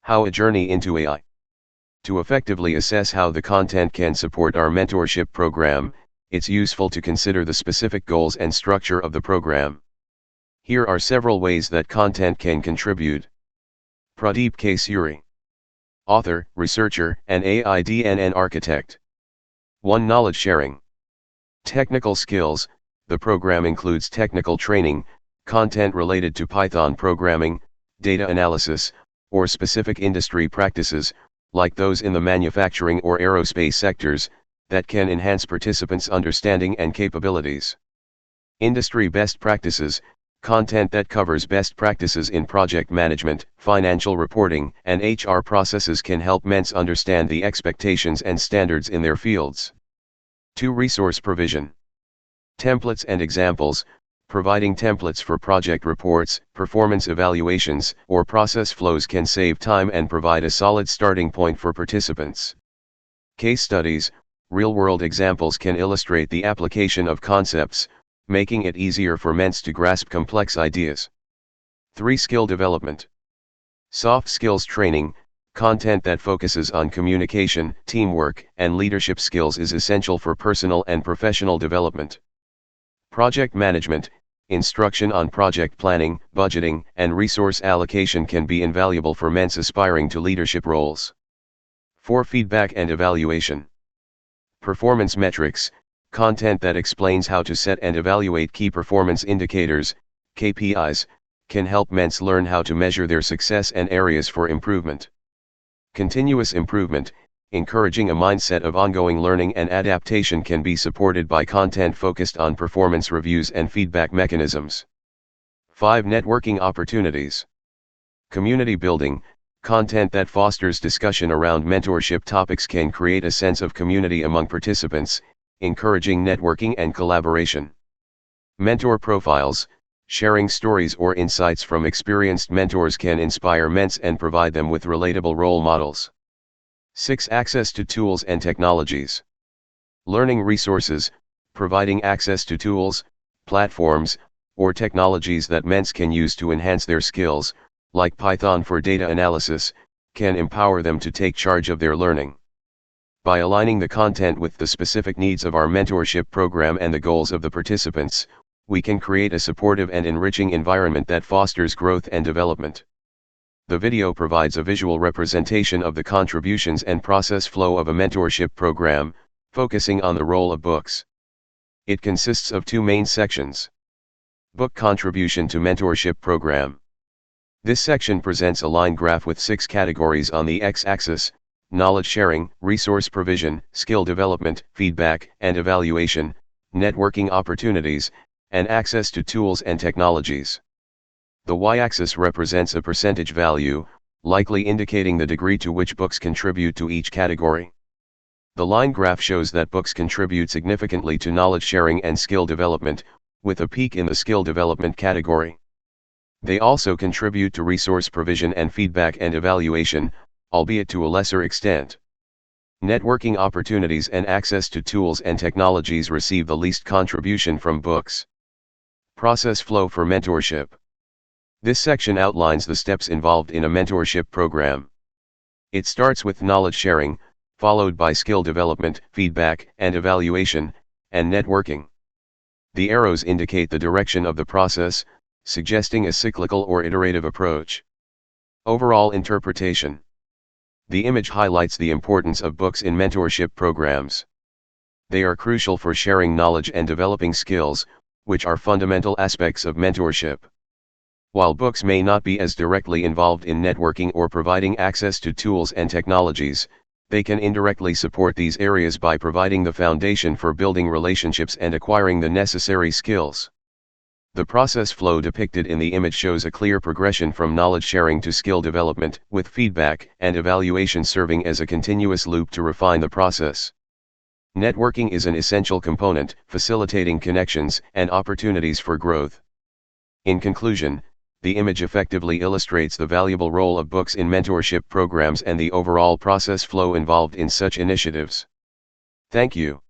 How a journey into AI. To effectively assess how the content can support our mentorship program, it's useful to consider the specific goals and structure of the program. Here are several ways that content can contribute. Pradeep K. Suri. Author, researcher, and AIDNN architect. 1. Knowledge sharing. Technical skills. The program includes technical training, content related to Python programming, data analysis, or specific industry practices, like those in the manufacturing or aerospace sectors, that can enhance participants' understanding and capabilities. Industry best practices. Content that covers best practices in project management, financial reporting, and HR processes can help ments understand the expectations and standards in their fields. 2. Resource provision. Templates and examples. Providing templates for project reports, performance evaluations, or process flows can save time and provide a solid starting point for participants. Case studies. Real-world examples can illustrate the application of concepts, making it easier for ments to grasp complex ideas. 3. Skill development. Soft skills training. Content that focuses on communication, teamwork, and leadership skills is essential for personal and professional development. Project management. Instruction on project planning, budgeting, and resource allocation can be invaluable for ments aspiring to leadership roles. 4. Feedback and evaluation. Performance metrics. Content that explains how to set and evaluate key performance indicators, KPIs, can help ments learn how to measure their success and areas for improvement. Continuous improvement. Encouraging a mindset of ongoing learning and adaptation can be supported by content focused on performance reviews and feedback mechanisms. 5. Networking opportunities. Community building. Content that fosters discussion around mentorship topics can create a sense of community among participants, encouraging networking and collaboration. Mentor profiles. Sharing stories or insights from experienced mentors can inspire ments and provide them with relatable role models. 6. Access to tools and technologies. Learning resources. Providing access to tools, platforms, or technologies that ments can use to enhance their skills, like Python for data analysis, can empower them to take charge of their learning. By aligning the content with the specific needs of our mentorship program and the goals of the participants, we can create a supportive and enriching environment that fosters growth and development. The video provides a visual representation of the contributions and process flow of a mentorship program, focusing on the role of books. It consists of 2 main sections. Book contribution to mentorship program. This section presents a line graph with 6 categories on the x-axis: knowledge sharing, resource provision, skill development, feedback and evaluation, networking opportunities, and access to tools and technologies. The y-axis represents a percentage value, likely indicating the degree to which books contribute to each category. The line graph shows that books contribute significantly to knowledge sharing and skill development, with a peak in the skill development category. They also contribute to resource provision and feedback and evaluation, albeit to a lesser extent. Networking opportunities and access to tools and technologies receive the least contribution from books. Process flow for mentorship. This section outlines the steps involved in a mentorship program. It starts with knowledge sharing, followed by skill development, feedback and evaluation, and networking. The arrows indicate the direction of the process, suggesting a cyclical or iterative approach. Overall interpretation. The image highlights the importance of books in mentorship programs. They are crucial for sharing knowledge and developing skills, which are fundamental aspects of mentorship. While books may not be as directly involved in networking or providing access to tools and technologies, they can indirectly support these areas by providing the foundation for building relationships and acquiring the necessary skills. The process flow depicted in the image shows a clear progression from knowledge sharing to skill development, with feedback and evaluation serving as a continuous loop to refine the process. Networking is an essential component, facilitating connections and opportunities for growth. In conclusion, the image effectively illustrates the valuable role of books in mentorship programs and the overall process flow involved in such initiatives. Thank you.